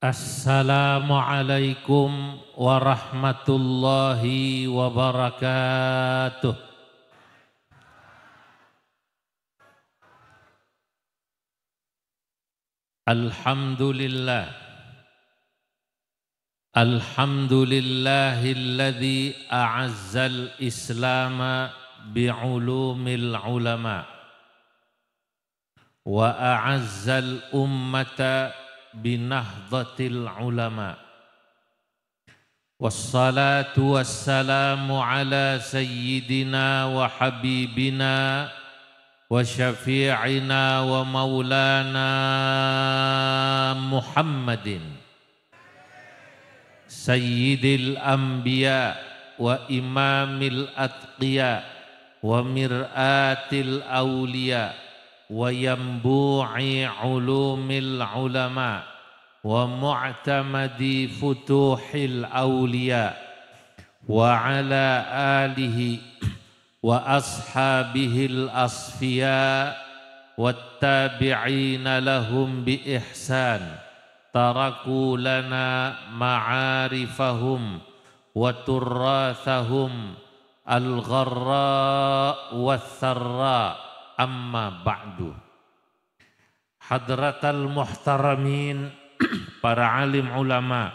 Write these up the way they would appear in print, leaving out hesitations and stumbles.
Assalamualaikum warahmatullahi wabarakatuh. Alhamdulillah. Alhamdulillahilladzi a'azzal islama bi'ulumil ulama wa a'azzal ummata binahdhatil ulama. Wassalatu wassalamu ala sayyidina wa habibina wa syafi'ina wa maulana Muhammadin sayyidil anbiya wa imamil atqiya wa mir'atil awliya wa yambu'i ulumil ulama wa mu'tamadi futuhil awliya wa ala alihi wa ashabihil asfiya wattabi'ina lahum bi ihsan taraku lana ma'arifahum wa turrathahum al-gharra wath-tharra. Amma ba'du. Hadratal muhtaramin, para alim ulama,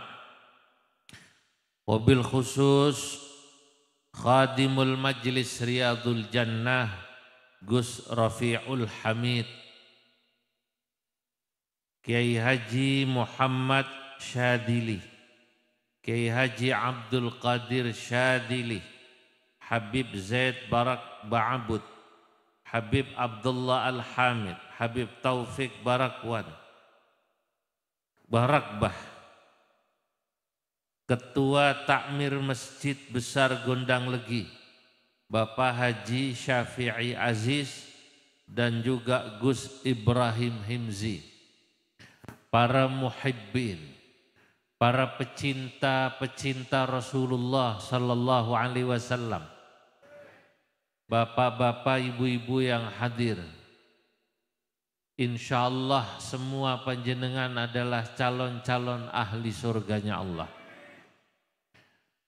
wabil khusus khadimul majlis Riyadul Jannah Gus Rafi'ul Hamid, Kiai Haji Muhammad Syadili, Kiai Haji Abdul Qadir Syadili, Habib Zaid Barak Ba'abud, Habib Abdullah Al-Hamid, Habib Taufik Barakwan, Barakbah, Ketua Takmir Masjid Besar Gondang Legi, Bapak Haji Syafi'i Aziz, dan juga Gus Ibrahim Himzi, para muhibbin, para pecinta-pecinta Rasulullah Sallallahu Alaihi Wasallam, bapak-bapak, ibu-ibu yang hadir. Insyaallah semua panjenengan adalah calon-calon ahli surganya Allah.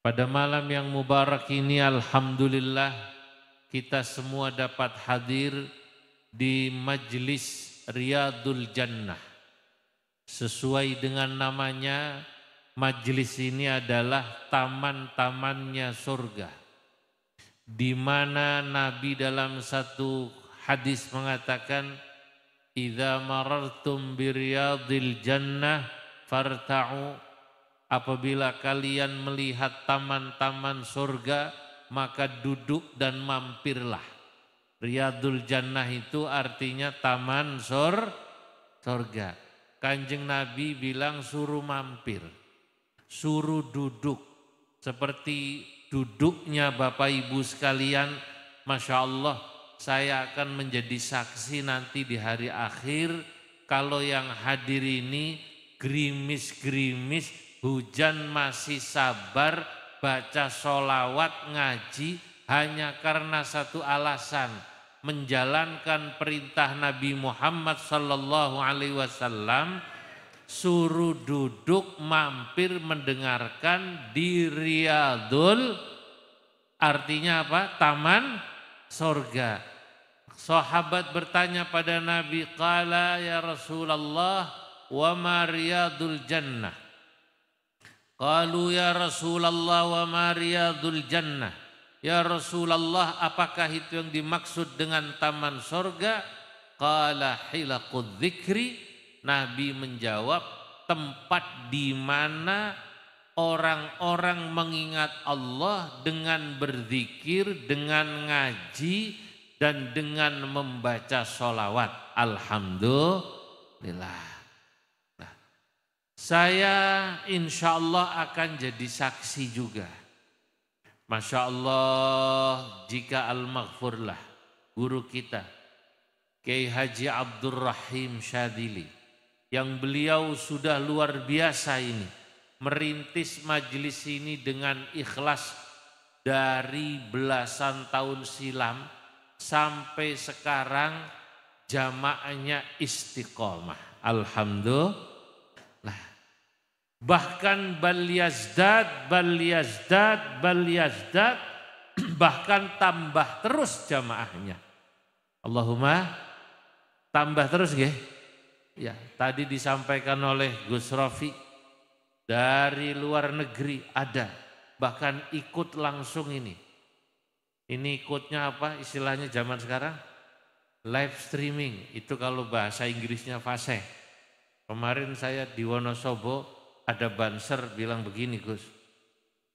Pada malam yang mubarak ini alhamdulillah kita semua dapat hadir di Majlis Riyadul Jannah. Sesuai dengan namanya, majlis ini adalah taman-tamannya surga, di mana Nabi dalam satu hadis mengatakan, idza marartum biriyadil jannah farta'u, apabila kalian melihat taman-taman surga maka duduk dan mampirlah. Riyadul Jannah itu artinya taman surga. Kanjeng Nabi bilang suruh mampir, suruh duduk. Seperti duduknya Bapak Ibu sekalian, Masya Allah, saya akan menjadi saksi nanti di hari akhir kalau yang hadir ini gerimis-gerimis, hujan masih sabar baca sholawat ngaji hanya karena satu alasan, menjalankan perintah Nabi Muhammad Sallallahu Alaihi Wasallam, suruh duduk mampir mendengarkan di Riyadul, artinya apa? Taman surga. Sahabat bertanya pada Nabi, qala ya Rasulullah wa ma riyadul jannah. Qalu ya Rasulullah wa ma riyadul jannah. Ya Rasulullah, apakah itu yang dimaksud dengan taman surga? Qala hilaqudz dzikri. Nabi menjawab, tempat di mana orang-orang mengingat Allah dengan berzikir, dengan ngaji, dan dengan membaca sholawat. Alhamdulillah. Nah, saya insya Allah akan jadi saksi juga. Masya Allah, jika Al-Maghfurlah, guru kita, Kiai Haji Abdul Rahim Syadili, yang beliau sudah luar biasa ini, merintis majelis ini dengan ikhlas dari belasan tahun silam sampai sekarang jamaahnya istiqomah. Alhamdulillah. Bahkan bal yazdad, bahkan tambah terus jamaahnya. Allahumma tambah terus nggih. Ya, tadi disampaikan oleh Gus Rofi dari luar negeri ada, bahkan ikut langsung ini. Ini ikutnya apa istilahnya zaman sekarang? Live streaming, itu kalau bahasa Inggrisnya fasih. Kemarin saya di Wonosobo ada banser bilang begini, Gus.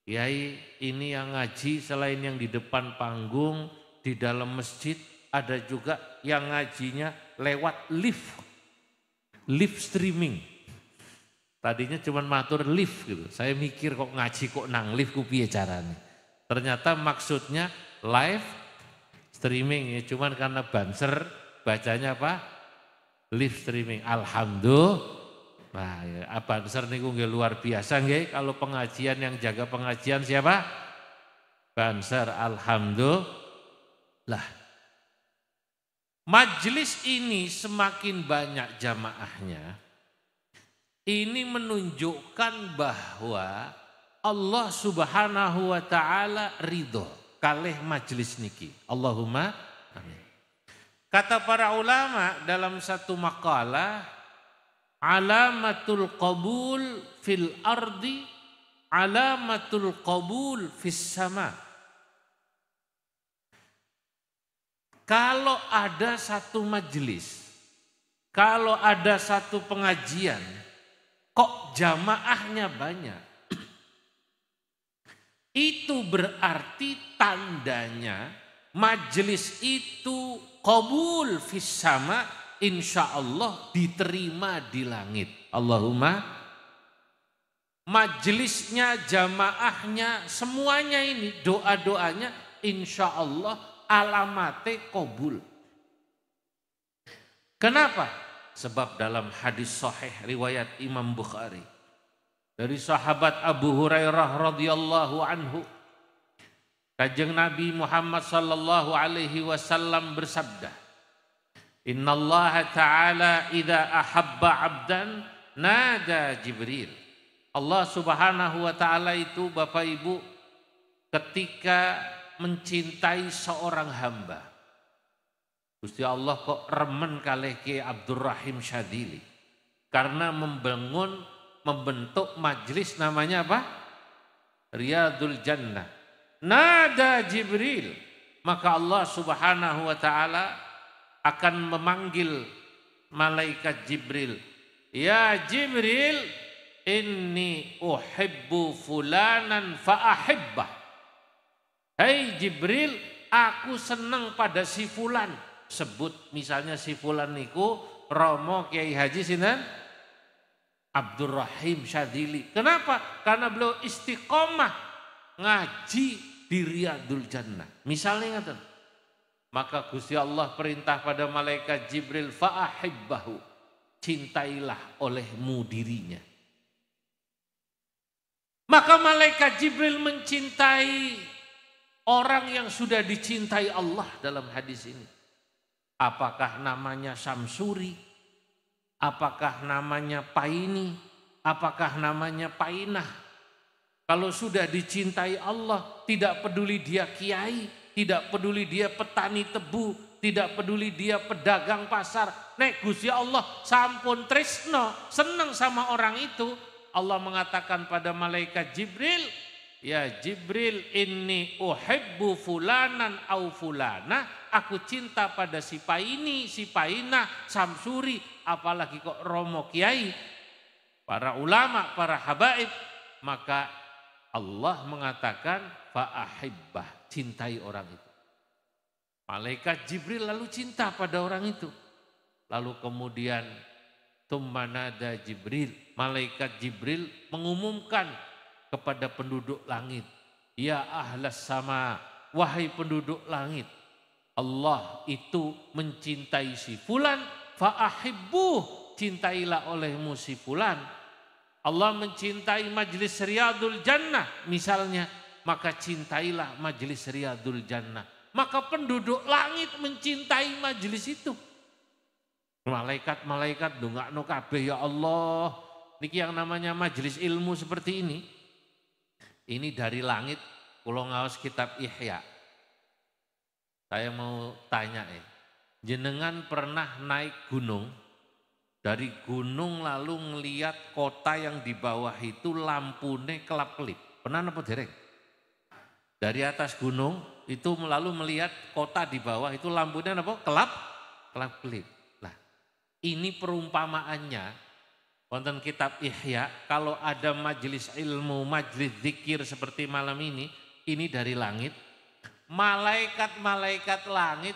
Kiai, ini yang ngaji selain yang di depan panggung, di dalam masjid, ada juga yang ngajinya lewat live streaming. Tadinya cuma matur live gitu. Saya mikir kok ngaji kok nang live ku piye carane. Ternyata maksudnya live streaming ya, cuman karena banser bacanya apa? Live streaming. Alhamdulillah. Nah, ya, banser niku nggih luar biasa nggih. Kalau pengajian yang jaga pengajian siapa? Banser. Alhamdulillah. Majelis ini semakin banyak jamaahnya. Ini menunjukkan bahwa Allah Subhanahu wa taala ridho kalih majelis niki. Allahumma amin. Kata para ulama dalam satu makalah, alamatul qabul fil ardi, alamatul qabul fis sama. Kalau ada satu majelis, kalau ada satu pengajian, kok jamaahnya banyak, itu berarti tandanya majelis itu qabul fis sama, insya Allah diterima di langit. Allahumma, majelisnya, jamaahnya, semuanya ini doa-doanya insya Allah alamate qabul. Kenapa? Sebab dalam hadis sahih riwayat Imam Bukhari dari sahabat Abu Hurairah radhiyallahu anhu, Kanjeng Nabi Muhammad sallallahu alaihi wasallam bersabda, Innallaha ta'ala idza ahabba 'abdan nada Jibril. Allah Subhanahu wa taala itu Bapak Ibu ketika mencintai seorang hamba. Gusti Allah kok remen kalih Ki Abdurrahim Syadili karena membentuk majelis namanya apa? Riyadul Jannah. Nada Jibril, maka Allah Subhanahu wa taala akan memanggil malaikat Jibril. Ya Jibril, inni uhibbu fulanan fa'ahibbah. Hai Jibril, aku senang pada si fulan. Sebut misalnya si fulan niku Romo Kiai Haji sinten? Abdurrahim Syadili. Kenapa? Karena beliau istiqomah ngaji di Riyadul Jannah. Misalnya ngaten. Maka Gusti Allah perintah pada malaikat Jibril, fa'ahibbahu, cintailah olehmu dirinya. Maka malaikat Jibril mencintai orang yang sudah dicintai Allah dalam hadis ini. Apakah namanya Samsuri? Apakah namanya Paini? Apakah namanya Painah? Kalau sudah dicintai Allah, tidak peduli dia kiai, tidak peduli dia petani tebu, tidak peduli dia pedagang pasar. Nek Gusti Allah sampun tresno, senang sama orang itu. Allah mengatakan pada malaikat Jibril, ya Jibril, inni uhibbu fulanan au fulana. Aku cinta pada si Paini, si Painah, Samsuri, apalagi kok Romo Kiai, para ulama, para habaib. Maka Allah mengatakan fa'ahibbah, cintai orang itu. Malaikat Jibril lalu cinta pada orang itu. Lalu kemudian tummanada Jibril, malaikat Jibril mengumumkan kepada penduduk langit, ya ahlas sama, wahai penduduk langit, Allah itu mencintai si fulan, fa'ahibbuh, cintailah olehmu si fulan. Allah mencintai majelis Riyadul Jannah misalnya, maka cintailah majelis Riyadul Jannah. Maka penduduk langit mencintai majelis itu. Malaikat-malaikat ndongakno kabeh, ya Allah, niki yang namanya majelis ilmu seperti ini dari langit, kalau ngaos kitab Ihya. Saya mau tanya jenengan pernah naik gunung, dari gunung lalu ngeliat kota yang di bawah itu lampune kelap-kelip. Pernah napa dereng? Dari atas gunung itu lalu melihat kota di bawah itu lampunya apa? Kelap-kelip. Nah, ini perumpamaannya. Wonten kitab Ihya, kalau ada majelis ilmu, majelis zikir seperti malam ini dari langit. Malaikat-malaikat langit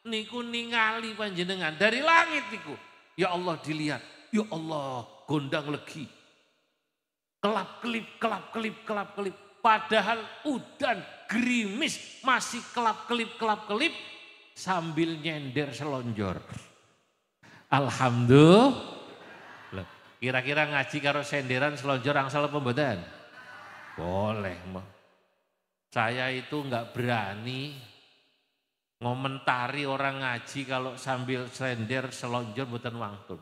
niku ningali panjenengan dari langit niku. Ya Allah dilihat, ya Allah gondang legi. Kelap-kelip, kelap-kelip, kelap-kelip. Padahal udan gerimis masih kelap-kelip sambil nyender selonjor. Alhamdulillah. Kira-kira ngaji karo senderan selonjor angsal apa mboten? Boleh. Saya itu enggak berani ngomentari orang ngaji kalau sambil sender selonjor mboten wangtul.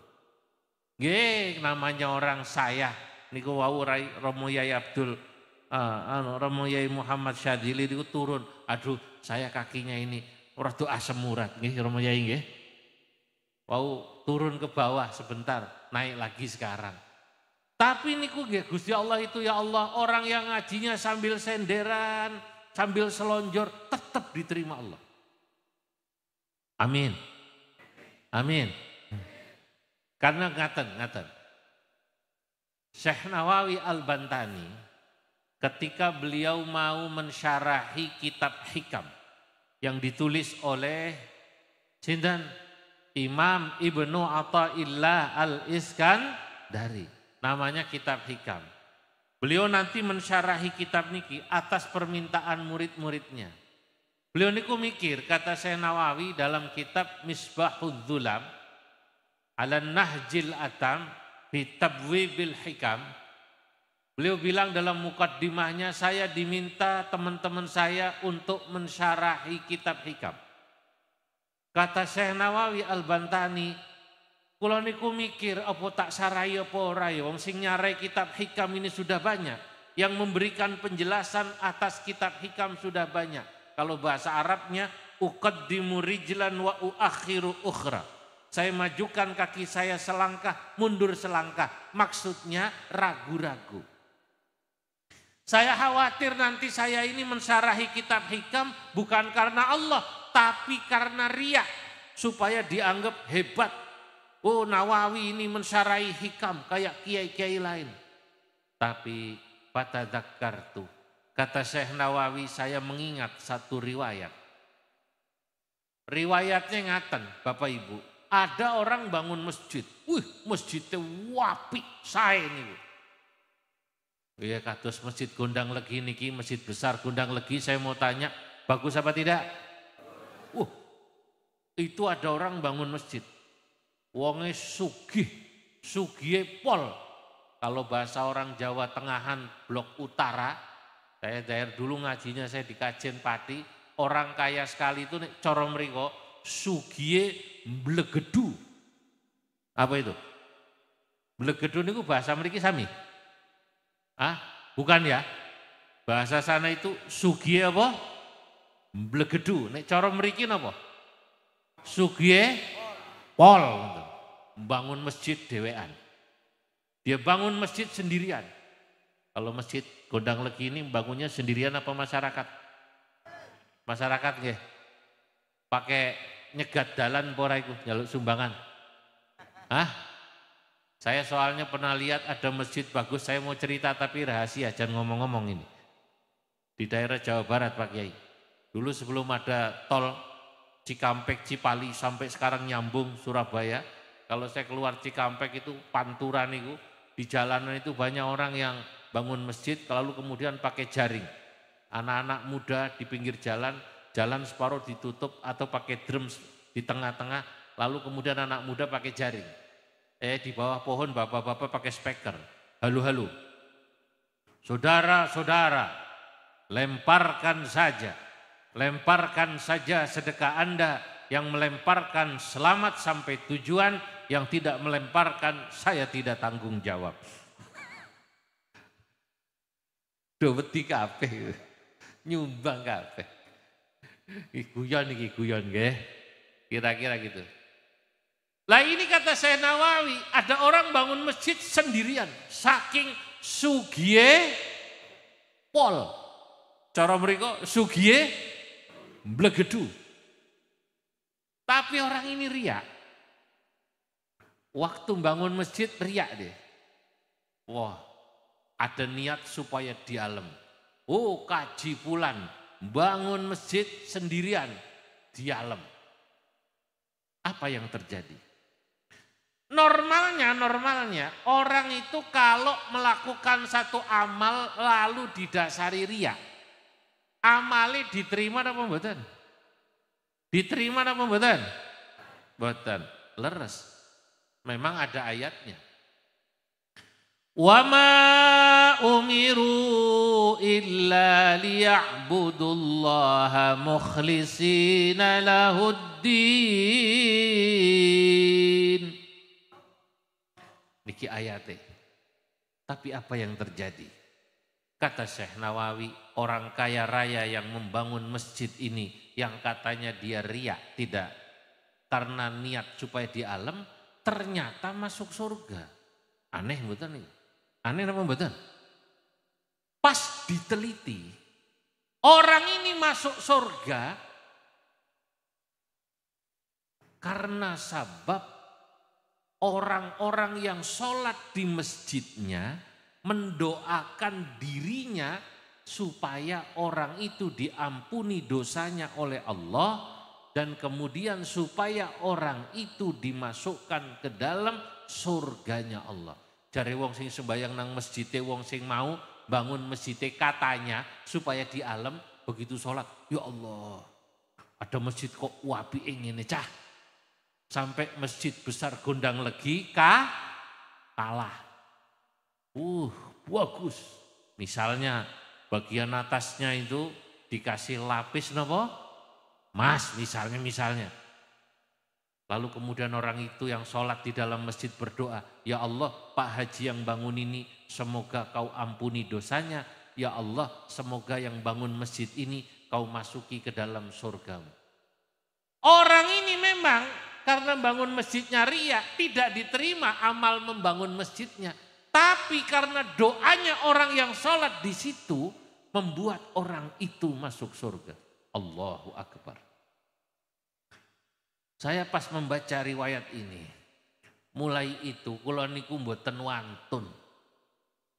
Nggih, namanya orang saya niku wau Romo Yai Abdul Romo Yai Muhammad Syadzili niku turun. Aduh, saya kakinya ini rada asem urat nggih Romo Yai nggih. Wau turun ke bawah sebentar, naik lagi sekarang. Tapi niku nggih Gusti Allah itu ya Allah, orang yang ngajinya sambil senderan, sambil selonjor tetap diterima Allah. Amin. Amin. Karena ngaten. Syekh Nawawi Al-Bantani ketika beliau mau mensyarahi kitab Hikam yang ditulis oleh sinten? Imam Ibnu Athaillah Al-Iskandari. Namanya kitab Hikam. Beliau nanti mensyarahi kitab niki atas permintaan murid-muridnya. Beliau niku mikir, kata Syekh Nawawi dalam kitab Misbahudz Dzulam ala Nahjil Atam fi Tabwibil Hikam. Beliau bilang dalam mukaddimahnya, saya diminta teman-teman saya untuk mensyarahi kitab Hikam. Kata Syekh Nawawi Al-Bantani, kula niku mikir apa tak sarai apa ora ya, wong sing nyarai kitab Hikam ini sudah banyak, yang memberikan penjelasan atas kitab Hikam sudah banyak. Kalau bahasa Arabnya uqaddimu rijlan wa uakhiru ukhra. Saya majukan kaki saya selangkah, mundur selangkah. Maksudnya ragu-ragu. Saya khawatir nanti saya ini mensyarahi kitab Hikam bukan karena Allah, tapi karena riya, supaya dianggap hebat. Oh, Nawawi ini mensyarahi Hikam kayak kiai-kiai lain. Tapi fatadzakkartu, kata Syekh Nawawi, saya mengingat satu riwayat. Riwayatnya ngaten, Bapak Ibu. Ada orang bangun masjid. Masjidnya wapi sae niku. Iya, kados masjid Gondang Legi niki, masjid besar Gondang Legi, saya mau tanya, bagus apa tidak? Itu ada orang bangun masjid. Wonge sugih pol. Kalau bahasa orang Jawa Tengahan blok utara, saya daerah dulu ngajinya saya di Kajen Pati, orang kaya sekali itu nek cara mriko sugih mblegedu. Apa itu? Mblegedu niku bahasa mriki sami? Bukan ya? Bahasa sana itu sugih apa? Mblegedu. Nek cara mriki napa? Sugih pol. Bangun masjid dhewean. Dia bangun masjid sendirian. Kalau masjid Gondang Legi ini bangunnya sendirian apa masyarakat? Masyarakat nggih. Pakai nyegat dalan pora iku njaluk sumbangan. Saya soalnya pernah lihat ada masjid bagus, saya mau cerita tapi rahasia, jangan ngomong-ngomong ini. Di daerah Jawa Barat Pak Kiai. Dulu sebelum ada tol Cikampek, Cipali sampai sekarang nyambung Surabaya. Kalau saya keluar Cikampek itu panturan itu, di jalanan itu banyak orang yang bangun masjid lalu kemudian pakai jaring. Anak-anak muda di pinggir jalan, jalan separuh ditutup atau pakai drums di tengah-tengah, lalu kemudian anak muda pakai jaring. Di bawah pohon bapak-bapak pakai speaker. Halo-halo. Saudara-saudara, lemparkan saja sedekah Anda yang melemparkan selamat sampai tujuan, yang tidak melemparkan saya tidak tanggung jawab. Doweti kabeh, nyumbang kabeh. Guyon nggih. Kira-kira gitu. Lah ini kata Syekh Nawawi, ada orang bangun masjid sendirian, saking sugiye pol. Cara mereka sugiye blegedu. Tapi orang ini riak. Waktu bangun masjid riak deh. Wah, ada niat supaya dialem. Oh, kaji fulan bangun masjid sendirian dialem. Apa yang terjadi? Normalnya orang itu kalau melakukan satu amal lalu didasari riya, amali diterima apa mboten? Diterima apa mboten? Mboten, leres. Memang ada ayatnya. Wa ma umiru illa liya'budullaha mukhlishina lahuddin. Niki ayatnya. Tapi apa yang terjadi? Kata Syekh Nawawi, orang kaya raya yang membangun masjid ini, yang katanya dia riya, tidak. Karena niat supaya di alam, ternyata masuk surga. Aneh betul nih. Aneh apa betul? Pas diteliti, orang ini masuk surga karena sabab orang-orang yang sholat di masjidnya mendoakan dirinya supaya orang itu diampuni dosanya oleh Allah dan kemudian supaya orang itu dimasukkan ke dalam surganya Allah. Jare wong sing sembayang nang masjide, wong sing mau bangun masjide katanya supaya di alam begitu sholat. Ya Allah, ada masjid kok wapi ngene cah. Sampai masjid besar Gondang Legi kalah. Bagus. Misalnya bagian atasnya itu dikasih lapis napa? Mas misalnya. Lalu kemudian orang itu yang sholat di dalam masjid berdoa, ya Allah Pak Haji yang bangun ini semoga kau ampuni dosanya. Ya Allah semoga yang bangun masjid ini kau masuki ke dalam surgamu. Orang ini memang karena bangun masjidnya riya tidak diterima amal membangun masjidnya. Tapi karena doanya orang yang sholat di situ membuat orang itu masuk surga. Allahu Akbar. Saya pas membaca riwayat ini, mulai itu kula niku mboten wantun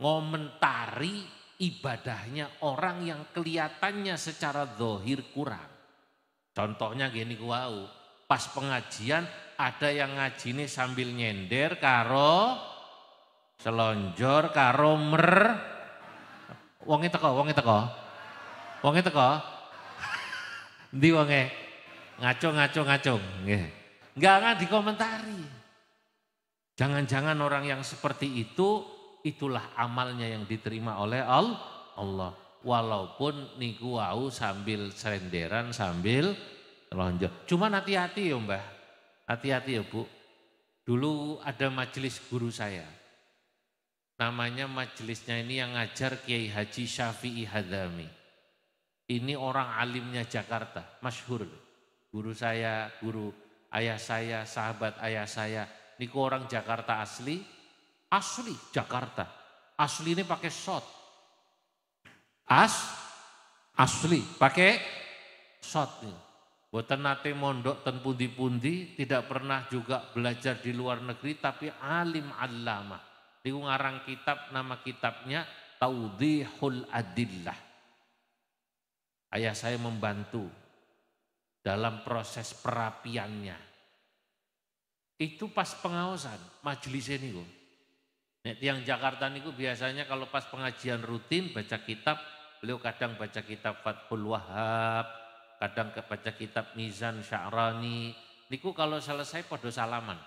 ngomentari ibadahnya orang yang kelihatannya secara zahir kurang. Contohnya gini wau, pas pengajian ada yang ngajine sambil nyender karo selonjor karo wonge teko. Ndi wonge? Ngacung. Nggih. Enggak dikomentari. Jangan-jangan orang yang seperti itu, itulah amalnya yang diterima oleh Allah. Walaupun niku wau sambil serenderan, sambil lonjor. Cuman hati-hati ya Mbah. Hati-hati ya Bu. Dulu ada majelis guru saya. Namanya majelisnya ini yang ngajar Kiai Haji Syafi'i Hadami. Ini orang alimnya Jakarta, masyhur. Guru saya, guru ayah saya, sahabat ayah saya. Niku orang Jakarta asli Jakarta. Asli ini pakai shot. Asli pakai shot nih. Boten nate mondok ten pundi-pundi, tidak pernah juga belajar di luar negeri, tapi alim allamah. Niku ngarang kitab, nama kitabnya Tawdihul Adillah. Ayah saya membantu dalam proses perapiannya. Itu pas pengawasan majelis ini kok. Nek tiang Jakarta niku biasanya kalau pas pengajian rutin baca kitab, beliau kadang baca kitab Fathul Wahhab, kadang baca kitab Mizan Sya'rani. Niku kalau selesai podo salaman.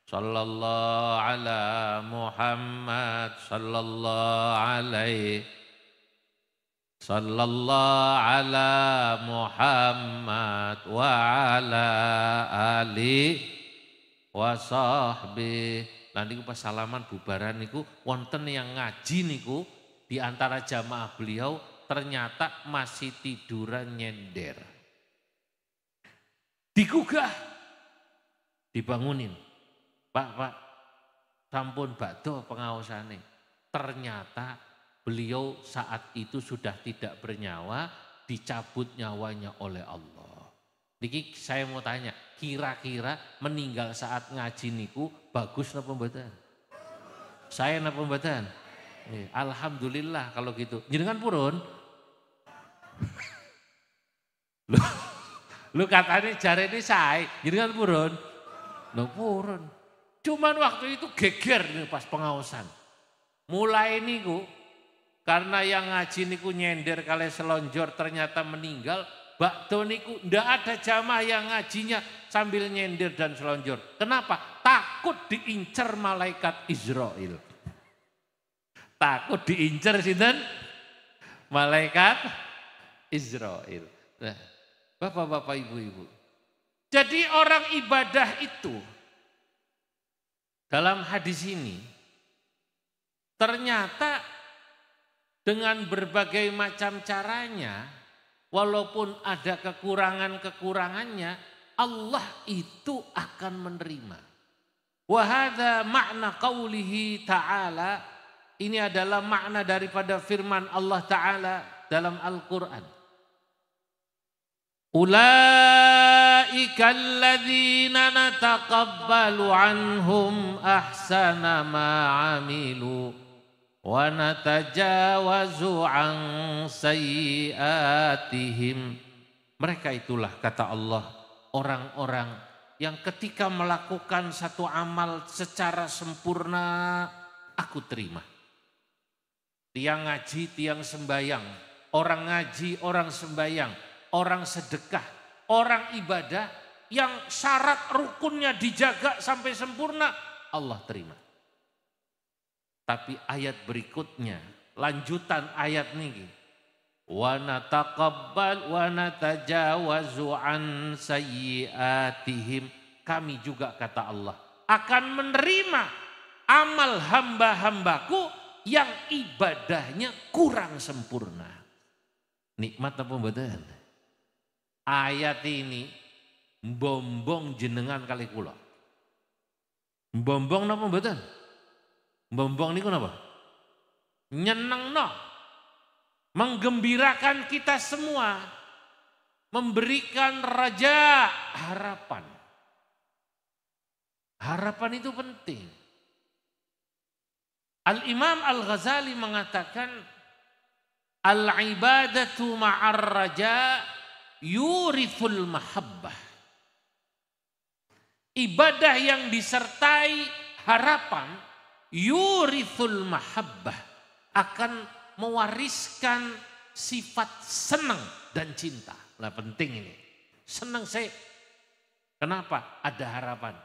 Sallallahu ala Muhammad sallallahu alaihi. Sallallahu ala Muhammad wa ala ali wa sahbihi. Lah niku pas salaman bubaran niku wonten yang ngaji niku di antara jamaah beliau ternyata masih tiduran nyender. Digugah, dibangunin. Pak, sampun bakdo pengaosane. Ternyata beliau saat itu sudah tidak bernyawa, dicabut nyawanya oleh Allah. Niki saya mau tanya, kira-kira meninggal saat ngaji niku bagus napa mboten? Saya napa mboten? Alhamdulillah kalau gitu. Jenengan purun? Lu katanya jarene saya, jenengan purun? Lho purun. Cuman waktu itu geger nih pas pengaosan. Mulai niku karena yang ngaji niku nyender kali selonjor ternyata meninggal. Bakdo niku ndak ada jamaah yang ngajinya sambil nyender dan selonjor. Kenapa? Takut diincar malaikat Israel. Takut diincar sinten? Malaikat Israel. Nah, Bapak-bapak, ibu-ibu. Jadi orang ibadah itu dalam hadis ini ternyata dengan berbagai macam caranya, walaupun ada kekurangan-kekurangannya, Allah itu akan menerima. Wa hadza makna qaulihi ta'ala, ini adalah makna daripada firman Allah Ta'ala dalam Al-Quran. Ulaika alladzina nataqabbalu anhum ahsana ma amilu wa natajawazu an sayyiatihim. Mereka itulah kata Allah orang-orang yang ketika melakukan satu amal secara sempurna aku terima. Tiang ngaji, tiang sembayang, orang ngaji, orang sembayang, orang sedekah, orang ibadah yang syarat rukunnya dijaga sampai sempurna Allah terima. Tapi ayat berikutnya, lanjutan ayat ini, wa nataqabbal wa natajawazu an sayyiatihim, kami juga kata Allah akan menerima amal hamba-hambaku yang ibadahnya kurang sempurna. Nikmat apa mboten? Ayat ini mbombong jenengan kali kula. Mbombong napa mboten? Mbombong niku napa? Nyenengno. Menggembirakan kita semua. Memberikan raja, harapan. Harapan itu penting. Al-Imam Al-Ghazali mengatakan al-ibadatu ma'ar raja yurithul mahabbah. Ibadah yang disertai harapan yurithul mahabbah, akan mewariskan sifat senang dan cinta. Nah penting ini. Senang saya. Kenapa? Ada harapan.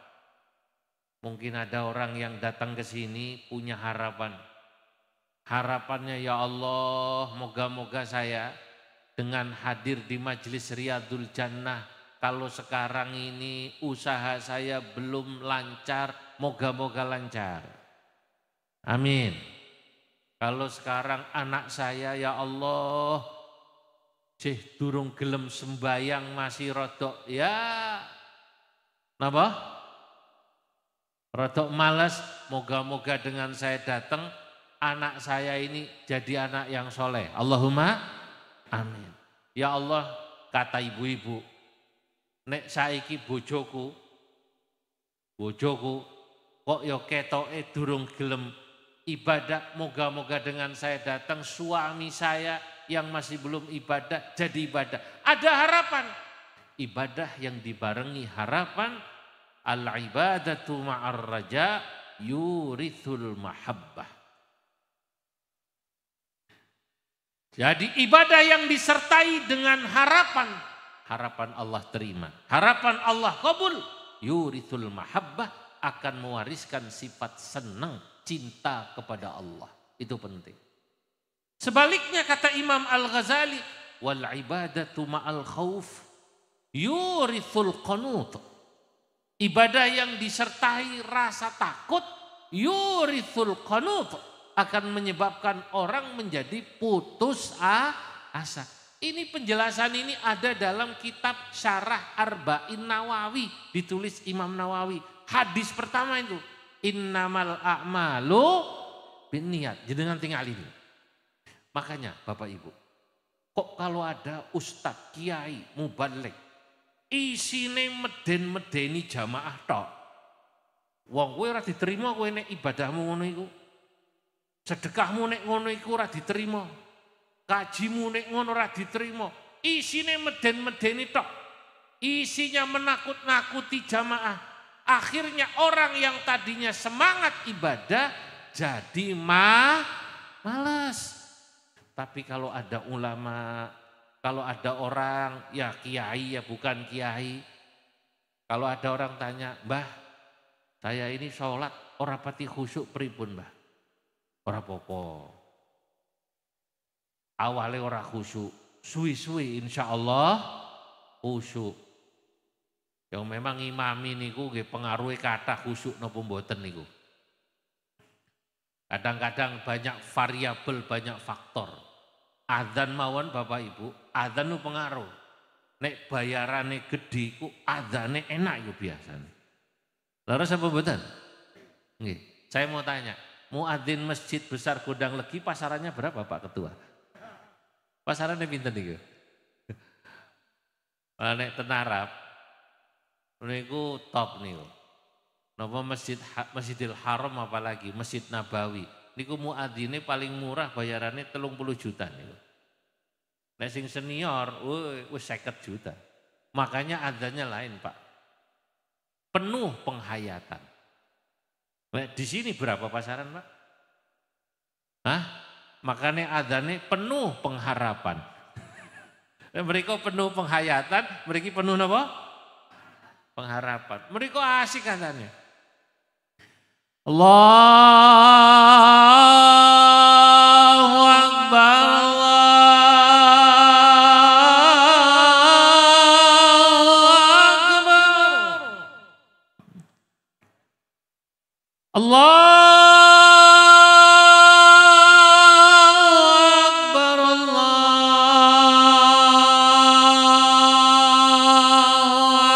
Mungkin ada orang yang datang ke sini punya harapan. Harapannya, ya Allah, moga-moga saya dengan hadir di Majelis Riyadul Jannah, kalau sekarang ini usaha saya belum lancar, moga-moga lancar. Amin. Kalau sekarang anak saya, ya Allah, durung gelem sembayang masih rodok, ya napa? Rodok malas, moga-moga dengan saya datang, anak saya ini jadi anak yang soleh. Allahumma amin. Ya Allah, kata ibu-ibu, nek saiki bojoku kok ya ketoke durung gelem ibadah, moga-moga dengan saya datang suami saya yang masih belum ibadah jadi ibadah. Ada harapan. Ibadah yang dibarengi harapan, al-ibadatu ma'ar raja yurithul mahabbah. Jadi ibadah yang disertai dengan harapan, harapan Allah terima, harapan Allah kabul, yurithul mahabbah, akan mewariskan sifat senang, cinta kepada Allah. Itu penting. Sebaliknya kata Imam Al-Ghazali, wal ibadatu ma'al khauf yurithul qanut. Ibadah yang disertai rasa takut yurithul qanut, akan menyebabkan orang menjadi putus asa. Ini penjelasan ini ada dalam kitab Syarah Arba'in Nawawi, ditulis Imam Nawawi. Hadis pertama itu, innamal a'malu binniyat. Jenengan tinggal ini. Makanya Bapak Ibu, kok kalau ada ustadz, kiai, mubaligh, isine meden-medeni jamaah tok. Wong kowe ora diterima kowe nek ibadahmu ngono iku. Sedekahmu nek ngono iku ora diterima. Kajimu nek ngono ora diterima. Isine meden-medeni tok. Isinya menakut-nakuti jamaah. Akhirnya orang yang tadinya semangat ibadah jadi malas. Tapi kalau ada ulama, kalau ada orang ya kiai ya bukan kiai. Kalau ada orang tanya, "Mbah, saya ini sholat ora pati khusyuk pripun, Mbah?" Ora popo. Awalnya ora khusyuk, suwi-suwi insyaallah khusyuk. Yang memang imami niku nggih pengaruhe kathah khusyuk napa mboten niku. Kadang-kadang banyak variabel, banyak faktor. Adzan mawon Bapak Ibu, adzan itu pengaruh. Nek bayarane gede ku adzane enak iku biasane. Laras apa mboten? Nggih. Saya mau tanya, muadzin Masjid Besar Gondang Legi pasarannya berapa Pak Ketua? Pasarannya pinten niku? Nek ten Arab niku top niku. Napa Masjidil Haram apalagi Masjid Nabawi. Niku muadzine paling murah bayarannya 30 juta niku. Nek sing senior wis 50 juta. Makanya adzannya lain, Pak. Penuh penghayatan. Nek di sini berapa pasaran, Pak? Hah? Makanya adzannya penuh pengharapan. Mereka penuh penghayatan, mereka penuh apa? Pengharapan. Mereka asik katanya. Allahu Akbar, Allahu Akbar. Allahu Akbar, Allahu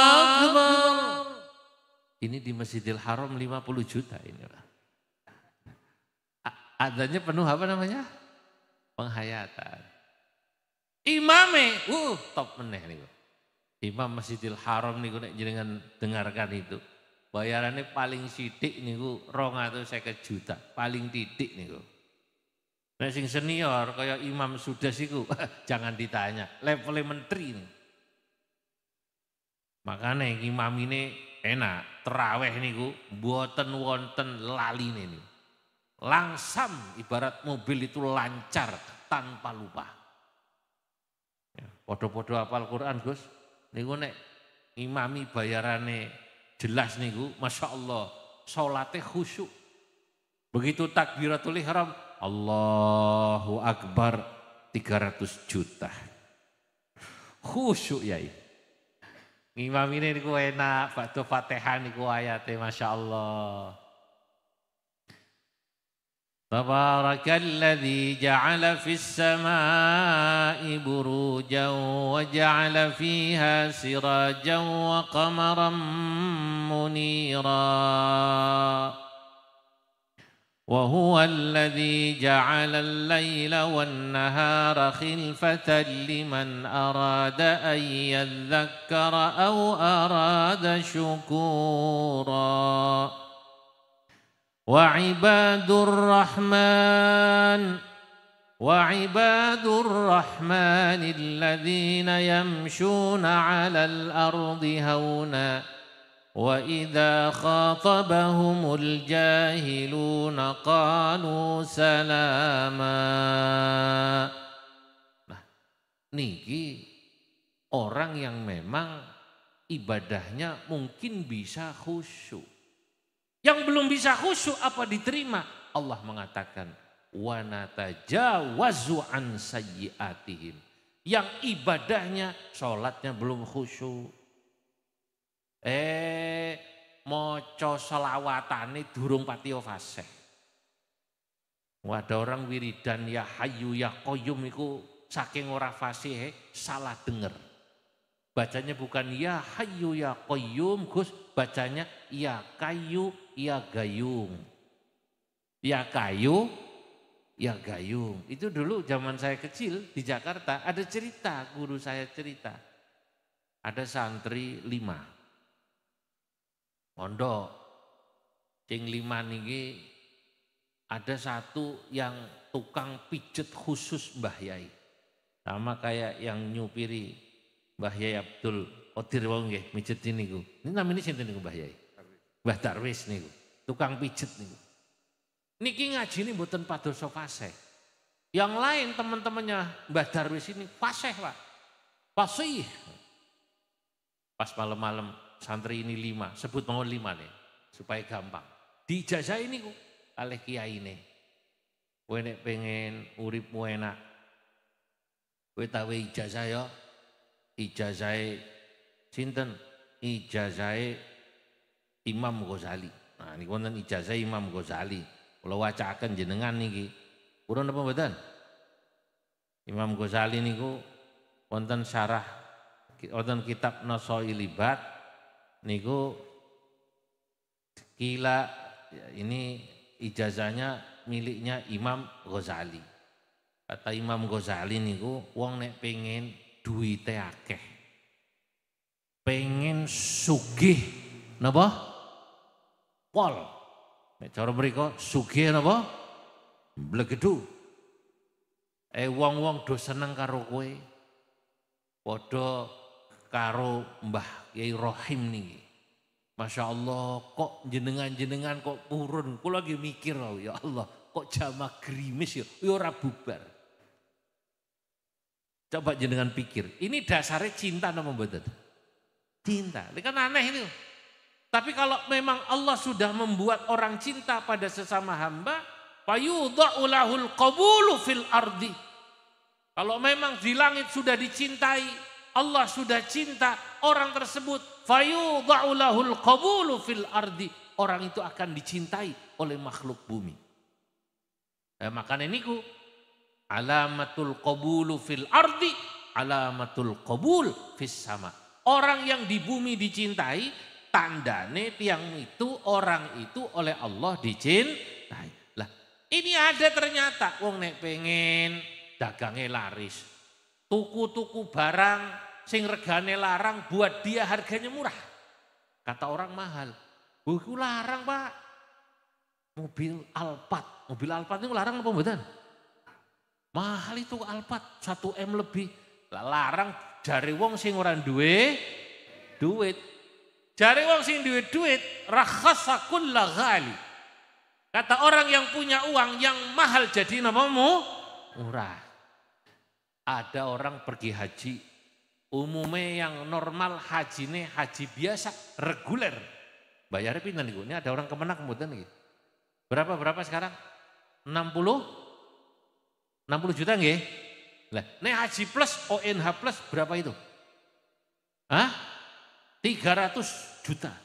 Akbar. Ini di Masjidil Haram 50 juta ini, Pak. Adzannya penuh apa namanya? Penghayatan. Imame, top meneh niku. Imam Masjidil Haram niku nek jenengan dengarkan itu. Bayarannya paling sithik niku 250 juta, paling titik niku. Nek sing senior kaya Imam Sudas iku jangan ditanya, levelnya menteri nih. Makanya imam ini enak, terawih niku mboten wonten laline niku. Langsam ibarat mobil itu lancar tanpa lupa. Ya, podo-podo hafal Quran Gus. Niku nek imami bayarane jelas niku, masya Allah, sholatnya khusyuk. Begitu takbiratul ihram, Allahu Akbar 300 juta. Khusyuk ya. Imam ini niku enak, ba'da Fatihah niku ayatnya masya Allah. Tabarakalladzi ja'ala fis samaa'i burujan wa ja'ala fiha sirajan wa qamaran munira. Wa huwa alladzi ja'ala al-laila wan-nahara khilfatan liman arada an yadhakkara aw arada syukura. وعباد الرحمن الذين يمشون على الأرض هونا وإذا خاطبهم الجاهلون قالوا سلاما. Nah, niki orang yang memang ibadahnya mungkin bisa khusyuk. Yang belum bisa khusyuk apa diterima? Allah mengatakan, wa natajawazu an sayyiatihim. Yang ibadahnya, sholatnya belum khusyuk. Maca selawatane durung patiya fasih. Ada orang wiridan ya hayyu ya qayyum iku saking ora fasih salah denger. Bacanya bukan ya hayyu ya qayyum, Gus, bacanya ya kayu ya gayung. Ya kayu ya gayung. Itu dulu zaman saya kecil di Jakarta ada cerita, guru saya cerita. Ada santri 5. Pondok. Sing 5 niki ada satu yang tukang pijet khusus Mbah Yai. Sama kayak yang nyupiri Mbah Yai Abdul Qadir wong nggih mijet niku. Ini namanya sinten niku Mbah Yai? Mbah Darwis niku. Tukang pijet niku. Niki ngajine mboten padosa fasih. Yang lain teman-temannya Mbah Darwis ini fasih, Pak. Fasih. Pas malam-malam santri ini 5, sebut mawon 5 nih supaya gampang. Dijazah ini ku kalih kiai ini. Kowe nek pengen uripmu enak. Kowe tahu ijazah ya. Ijazahe sinten? Ijazahe Imam Ghazali. Nah niku wonten ijazah Imam Ghazali. Kula wacaken jenengan niki. Purun apa mboten? Imam Ghazali niku wonten syarah wonten kitab Nasailibat niku kila ini ijazahnya miliknya Imam Ghazali. Kata Imam Ghazali niku wong nek pengen duwite akeh, pengen sugih napa? Pol. Nek cara mriko sugih napa? Blegedu. Wong-wong do seneng karo kowe. Padha karo Mbah Kyai Rohim niki. Masya Allah kok jenengan-jenengan kok purun. Kula lagi mikir ya Allah kok jamak grimis ya ora bubar. Coba jenengan pikir, ini dasarnya cinta nama mboten? Cinta, ini kan aneh itu. Tapi kalau memang Allah sudah membuat orang cinta pada sesama hamba, fayudha'u lahul qabulu fil ardi. Kalau memang di langit sudah dicintai, Allah sudah cinta orang tersebut, fayudha'u lahul qabulu fil ardi. Orang itu akan dicintai oleh makhluk bumi. Makanya niku alamatul qabulu fil ardi, alamatul qabul fis sama. Orang yang di bumi dicintai, tandane tiang itu, orang itu oleh Allah dicintai. Lah, ini ada ternyata wong nek pengen dagangnya laris. Tuku-tuku barang sing regane larang buat dia harganya murah. Kata orang mahal. Iku larang, Pak. Mobil Alphard. Mobil Alphard itu larang apa mboten? Mahal itu Alphard 1 M lebih. Larang jare wong sing ora duwe duit. Jare wong sing duwe duit rakhasa kulla ghali. Kata orang yang punya uang yang mahal jadi namamu murah. Ada orang pergi haji. Umumnya yang normal hajine haji biasa reguler. Bayarnya pinten niku? Ini ada orang Kemenak mboten niki. Berapa sekarang? 60 juta nggih? Lah, nek haji plus ONH plus berapa itu? Hah? 300 juta.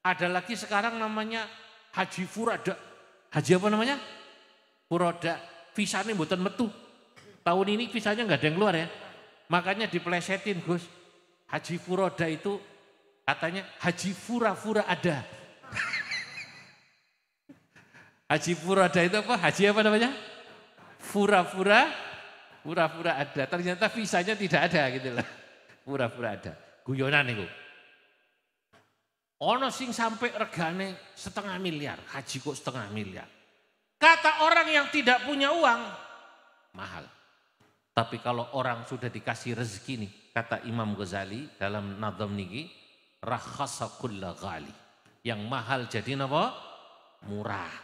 Ada lagi sekarang namanya haji furada. Haji apa namanya? Furada. Visanya mboten metu. Tahun ini visanya enggak ada yang keluar ya. Makanya diplesetin, Gus. Haji furada itu katanya haji fura-fura ada. Haji furada itu apa? Haji apa namanya? Pura-pura ada. Ternyata visanya tidak ada gitu loh. Pura-pura ada. Guyonan itu. Ono sing sampai regane 1,5 miliar. Haji kok 1,5 miliar. Kata orang yang tidak punya uang, mahal. Tapi kalau orang sudah dikasih rezeki nih, kata Imam Ghazali dalam Nadham niki, rakhasa kulla ghali. Yang mahal jadi apa? Murah.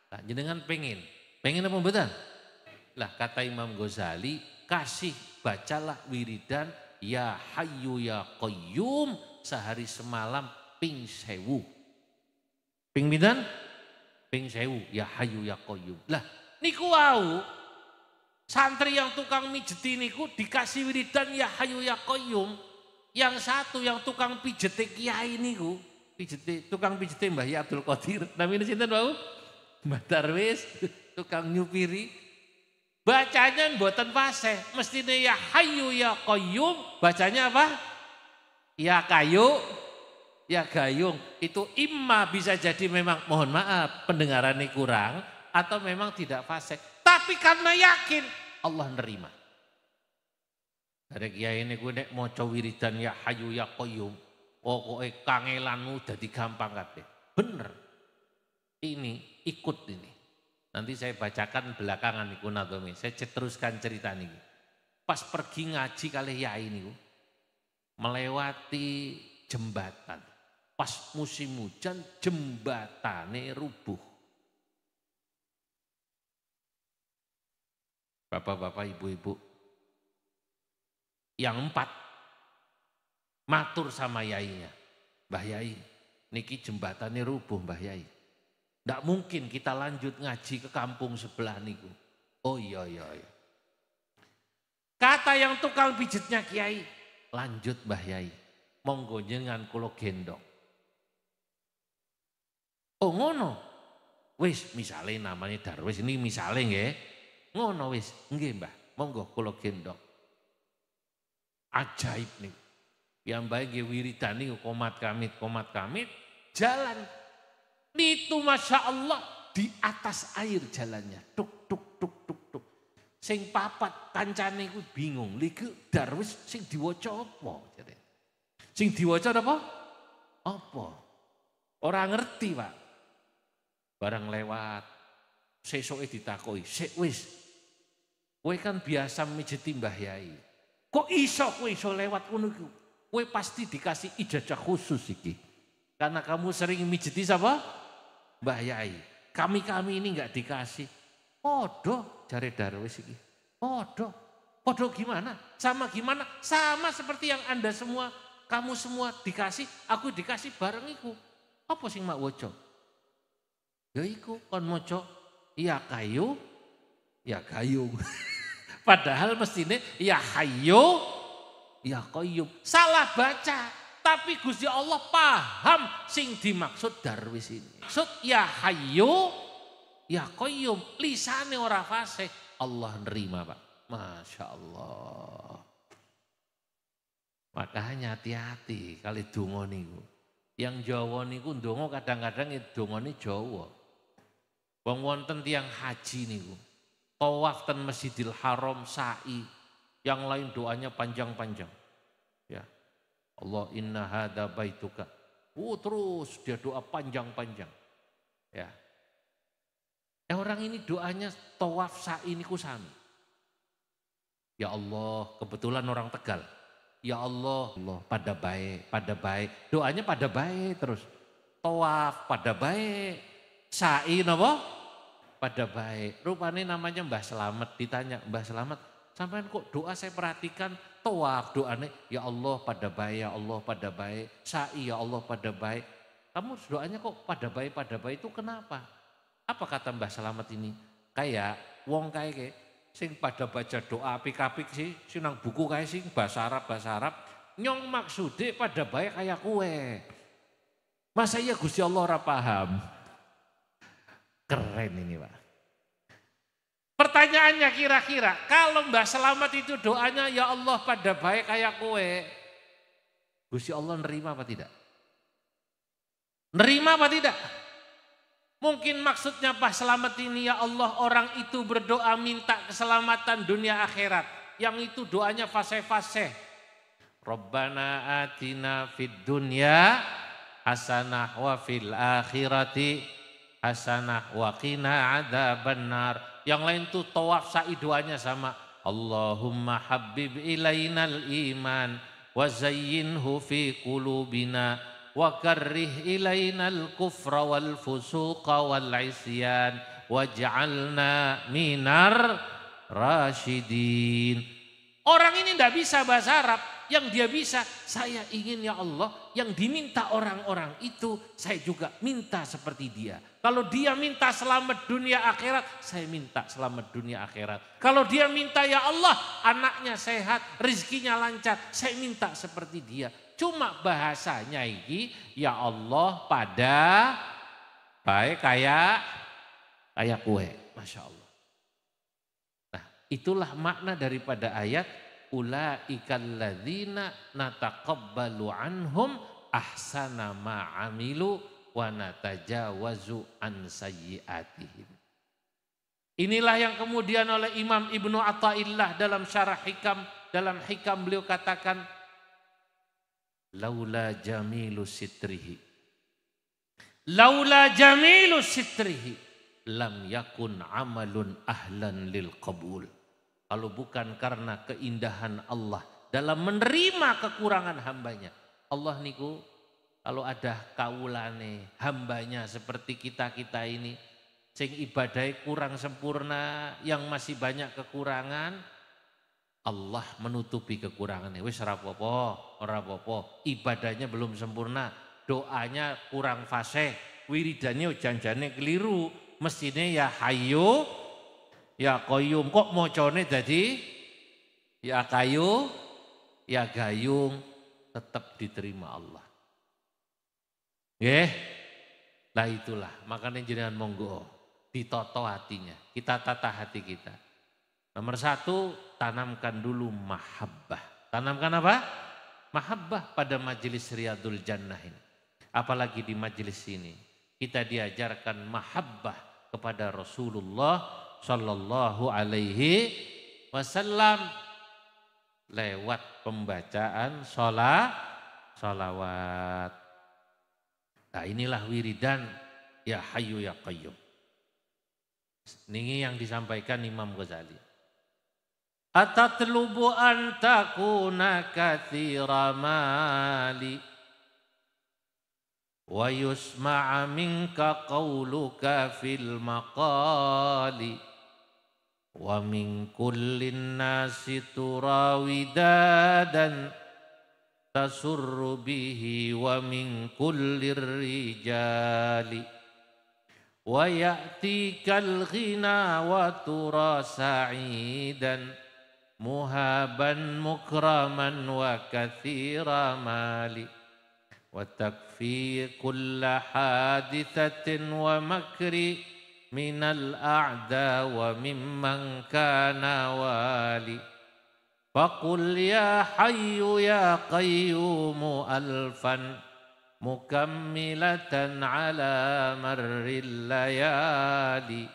Nah, jenengan pengen apa mboten? Lah kata Imam Ghazali, kasih bacalah wiridan ya hayyu ya qayyum sehari semalam ping 1000. Ping pinten? Ping 1000 ya hayyu ya qayyum. Lah Niku wau santri yang tukang mijeti niku dikasih wiridan ya Hayyu ya Qayyum. Yang satu yang tukang pijete kiai niku, tukang pijete Mbah Ya Abdul Qadir. Namanya sinten wau? Mbah Darwis, tukang nyupiri. Bacanya mboten fasih, mestine ya Hayyu ya Qayyum, bacanya apa? Ya Kayu, ya Gayung. Itu imma bisa jadi memang mohon maaf pendengarannya kurang atau memang tidak fasih. Tapi karena yakin Allah nerima. Ada kiai ini gue nek maca wiridan ya Hayyu ya Qayyum, pokoke kangelanmu dadi gampang kabeh. Bener. Ini ikut ini. Nanti saya bacakan belakangan niku Nadomi. Saya teruskan cerita niki. Pas pergi ngaji kali yai niku melewati jembatan. Pas musim hujan jembatane rubuh. Bapak-bapak, ibu-ibu, yang 4 matur sama yainya. Mbah Yai, niki jembatannya rubuh Mbah Yai. Nggak mungkin kita lanjut ngaji ke kampung sebelah niku. Oh iya. Kata yang tukang pijitnya Kiai, lanjut Mbah Yai. Monggo jenengan kula gendong. Oh ngono. Wis misale namanya Darwis ini misale nggih. Ngono wis, nggih Mbah. Monggo kula gendong. Ajaib nih. Yang baik nggih wiridan niku komat kamit jalan. Itu Masya Allah di atas air jalannya. Tuk tuk tuk tuk tuk. Sing papat kancane iku bingung. Liku Darwis sing diwaca apa? Sing diwaca apa? Apa? Orang ngerti Pak. Barang lewat. Sesoke ditakoki, "Sik wis. Kowe kan biasa mijeti Mbah Yai. Kok kowe iso lewat ngono iku? Kowe pasti dikasih ijazah khusus iki. Karena kamu sering mijeti siapa? Mbah Yai. Kami ini enggak dikasih." Podo jare Darwis iki. Podo gimana? Sama gimana? Sama seperti yang Anda semua, kamu semua dikasih, aku dikasih bareng iku. Apa sing mak waca? Ya iku kon maca ya Kayu, ya Gayung. Padahal mestine ya Hayyu, ya Qayyum. Salah baca. Tapi Gusti Allah paham sing dimaksud Darwis ini. Maksud ya Hayyu, ya Qayyum. Lisane ora fasih. Allah nerima Pak. Masya Allah. Makanya hati-hati kali donga niku. Yang Jawa niku ndonga kadang-kadang dongane Jawa. Wong wonten tiyang haji niku. Tawaf ten Masjidil Haram sa'i. Yang lain doanya panjang-panjang. Ya. Allah inna hadza baituka. Terus dia doa panjang-panjang. Ya. Orang ini doanya tawaf sa'i niku sami. Ya Allah, kebetulan orang Tegal. Ya Allah, pada baik. Doanya pada baik terus. Tawaf pada baik. Sa'i napa? Pada baik. Rupanya namanya Mbah Slamet. Ditanya, Mbah Slamet, sampean kok doa saya perhatikan tawaf doanya ya Allah pada baik, ya Allah pada baik. Sa'i ya Allah pada baik. Kamu doanya kok pada baik itu kenapa? Apa kata Mbah Slamet ini? Kayak wong kayak sing pada baca doa apik-apik sih, sinang buku kayak sing bahasa Arab. Nyong maksude pada baik kayak kue. Masa iya Gusti Allah ora paham? Keren ini Pak. Pertanyaannya kira-kira kalau Mbah Slamet itu doanya ya Allah pada baik kayak kue. Gusti Allah nerima apa tidak? Nerima apa tidak? Mungkin maksudnya Mbah Slamet ini ya Allah orang itu berdoa minta keselamatan dunia akhirat. Yang itu doanya fasih-fasih. Rabbana atina fid dunya hasanah wa fil akhirati hasanah wa qina adzabannar. Yang lain tuh tawaf sa'i doanya sama. Allahumma habib ilainal iman wa zayyinhu fi qulubina wa karrih ilainal kufra wal fusuqa wal isyan waj'alna minar rasyidin. Orang ini enggak bisa bahasa Arab, yang dia bisa, saya ingin ya Allah yang diminta orang-orang itu saya juga minta seperti dia. Kalau dia minta selamat dunia akhirat, saya minta selamat dunia akhirat. Kalau dia minta ya Allah anaknya sehat, rezekinya lancar, saya minta seperti dia. Cuma bahasanya ini ya Allah pada baik kayak kue, Masya Allah. Nah itulah makna daripada ayat ulaikal ladzina nataqabbalu anhum ahsana ma amilu wa natajawazu an sayyiatihim. Inilah yang kemudian oleh Imam Ibnu Athaillah dalam syarah hikam, dalam hikam beliau katakan laula jamilu sitrihi lam yakun amalun ahlan lil qabul. Kalau bukan karena keindahan Allah dalam menerima kekurangan hambanya. Allah niku kalau ada kaulane hambanya seperti kita-kita ini. Sing ibadahnya kurang sempurna, yang masih banyak kekurangan. Allah menutupi kekurangannya. Wis ora apa-apa, ibadahnya belum sempurna. Doanya kurang fasih, wiridannya janjane keliru. Mestinya ya hayu ya koyum, kok mocone jadi ya kayu, ya gayung, tetap diterima Allah. Lah itulah makanya jenengan monggo ditoto hatinya, kita tata hati kita. Nomor 1 tanamkan dulu mahabbah. Tanamkan apa? Mahabbah pada majelis Riyadul Jannah ini. Apalagi di majelis ini kita diajarkan mahabbah kepada Rasulullah Sallallahu alaihi wasallam lewat pembacaan sholawat. Nah inilah wiridan ya Hayyu ya Qayyum. Ini yang disampaikan Imam Ghazali. Atatlubu an takuna katsira mali wa yusma'a minka qawluka fil maqali. Wa min kullin nasi turawidadan tasurru bihi wa min kullir rijali wa ya'tikal ghina wa tura sa'idan muhaban mukraman wa kathira mali wa takfi kulla hadithatin wa makri minal a'da wa mimman kana wali faqul ya hayyu ya qayyumu alfan mukammilatan ala marril layali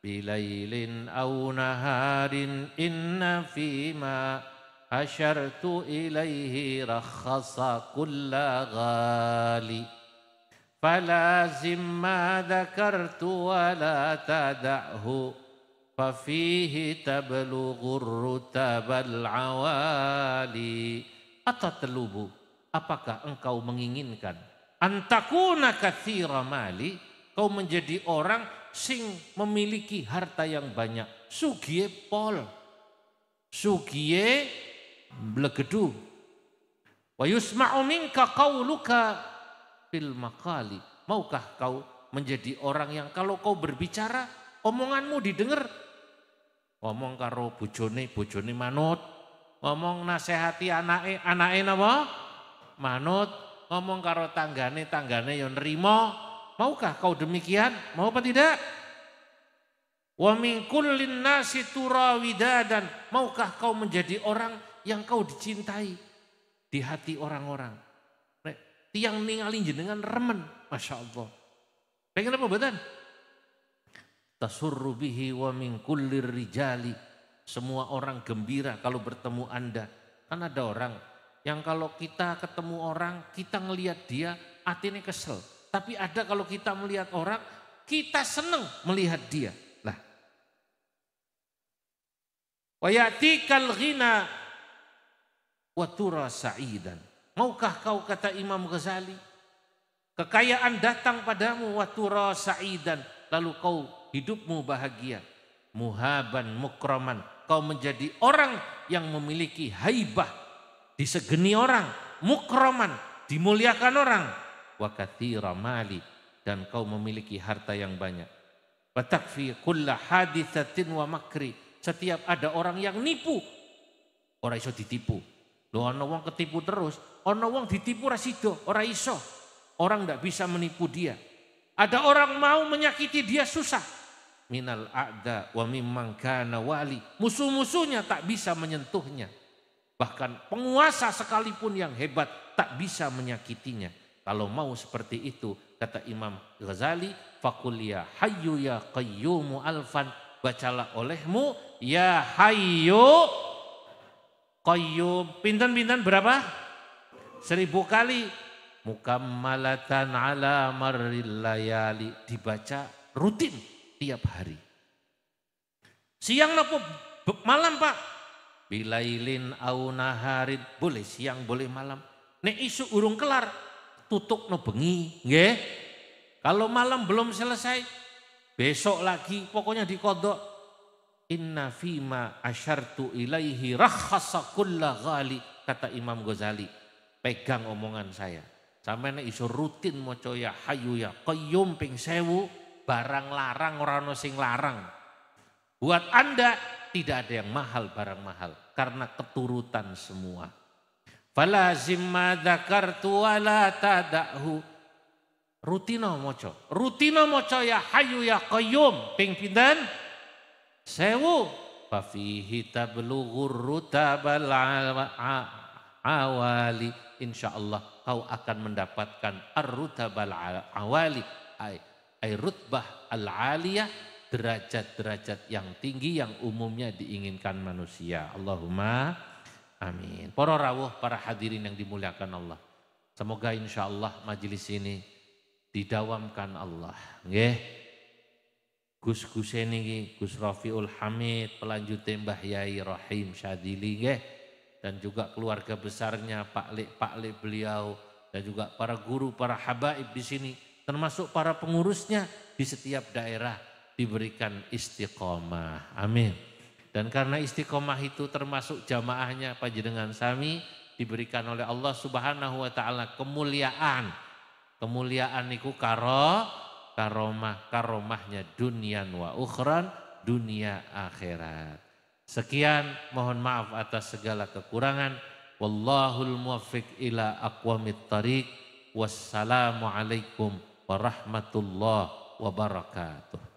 bilailin aw naharin inna fima hasyartu ilaihi rakhasa kulla ghali falazim ma dzakartu wa la tada'hu fafihi tablughur rutabal awali. Atatlubu, apakah engkau menginginkan antakuna katsira mali, kau menjadi orang sing memiliki harta yang banyak, sugiye pol, sugiye blegedu, wa yusma'u minka qauluka fil maqali, maukah kau menjadi orang yang kalau kau berbicara omonganmu didengar, ngomong karo bojone manut, ngomong nasihati anake napa manut, ngomong karo tanggane yo nerima. Maukah kau demikian? Mau apa tidak? Wa min kullin nasi turawidadan, maukah kau menjadi orang yang kau dicintai di hati orang-orang? Tiang ningali jenengan remen, Masya Allah. Pengen apa betul? Tasurru bihi wa min kullir rijali. Semua orang gembira kalau bertemu Anda. Kan ada orang yang kalau kita ketemu orang, kita ngelihat dia, hatinya kesel. Tapi ada kalau kita melihat orang, kita senang melihat dia. Lah. Wa ya'tikal ghina wa tura sa'idan. Maukah kau, kata Imam Ghazali, kekayaan datang padamu wa tura sa'idan, lalu kau hidupmu bahagia. Muhaban mukraman, kau menjadi orang yang memiliki haibah, disegeni orang, mukroman, dimuliakan orang, wa katsira mali, dan kau memiliki harta yang banyak. Wa takfi kulla haditsatin wa makri, setiap ada orang yang nipu, ora iso ditipu. Lho ana wong ketipu terus, ana wong ditipu ra sida, ora iso. Orang ndak bisa menipu dia. Ada orang mau menyakiti dia susah. Minal a'da wa mimman kana wali, musuh-musuhnya tak bisa menyentuhnya. Bahkan penguasa sekalipun yang hebat tak bisa menyakitinya. Kalau mau seperti itu, kata Imam Ghazali, faqul ya hayyu ya qayyumu alfan, bacalah olehmu ya hayyu qayyum. Pinten-pinten berapa? 1000 kali. Mukammalatan ala marril layali, dibaca rutin tiap hari. Siang nopo malam Pak? Bilailin au naharin, boleh siang boleh malam. Nek isu urung kelar tutuk no bengi, nggih. Kalau malam belum selesai, besok lagi, pokoknya dikodok. Inna fima asyartu ilaihi rakhasa kulla ghali, kata Imam Ghazali. Pegang omongan saya. Sampai nek iso rutin maca ya hayyu ya qayyum ping 1000, barang larang ora ono sing larang. Buat Anda tidak ada yang mahal barang mahal karena keturutan semua. Falazim ma dzakartu wala tada'hu. Rutino maca ya hayyu ya qayyum ping pinten? 1000. Fa fihi tablughur rutabal awali, insyaallah kau akan mendapatkan ar-rutabal awali, ay rutbah al-aliyah, derajat-derajat yang tinggi yang umumnya diinginkan manusia. Allahumma amin. Para rawuh, para hadirin yang dimuliakan Allah, semoga insyaallah majelis ini didawamkan Allah, nggih. Gus-gus niki Gus Rafiul Hamid, pelanjute Mbah Yai Rahim Syadili, nggih. Dan juga keluarga besarnya, Pak Lek beliau, dan juga para guru, para habaib di sini, termasuk para pengurusnya di setiap daerah diberikan istiqomah. Amin. Dan karena istiqomah itu termasuk jamaahnya panjenengan sami diberikan oleh Allah Subhanahu wa taala kemuliaan. Kemuliaan niku karomahnya dunyan wa ukhran, dunia akhirat. Sekian, mohon maaf atas segala kekurangan. Wallahul muwaffiq ila aqwamit thariq. Wassalamualaikum warahmatullahi wabarakatuh.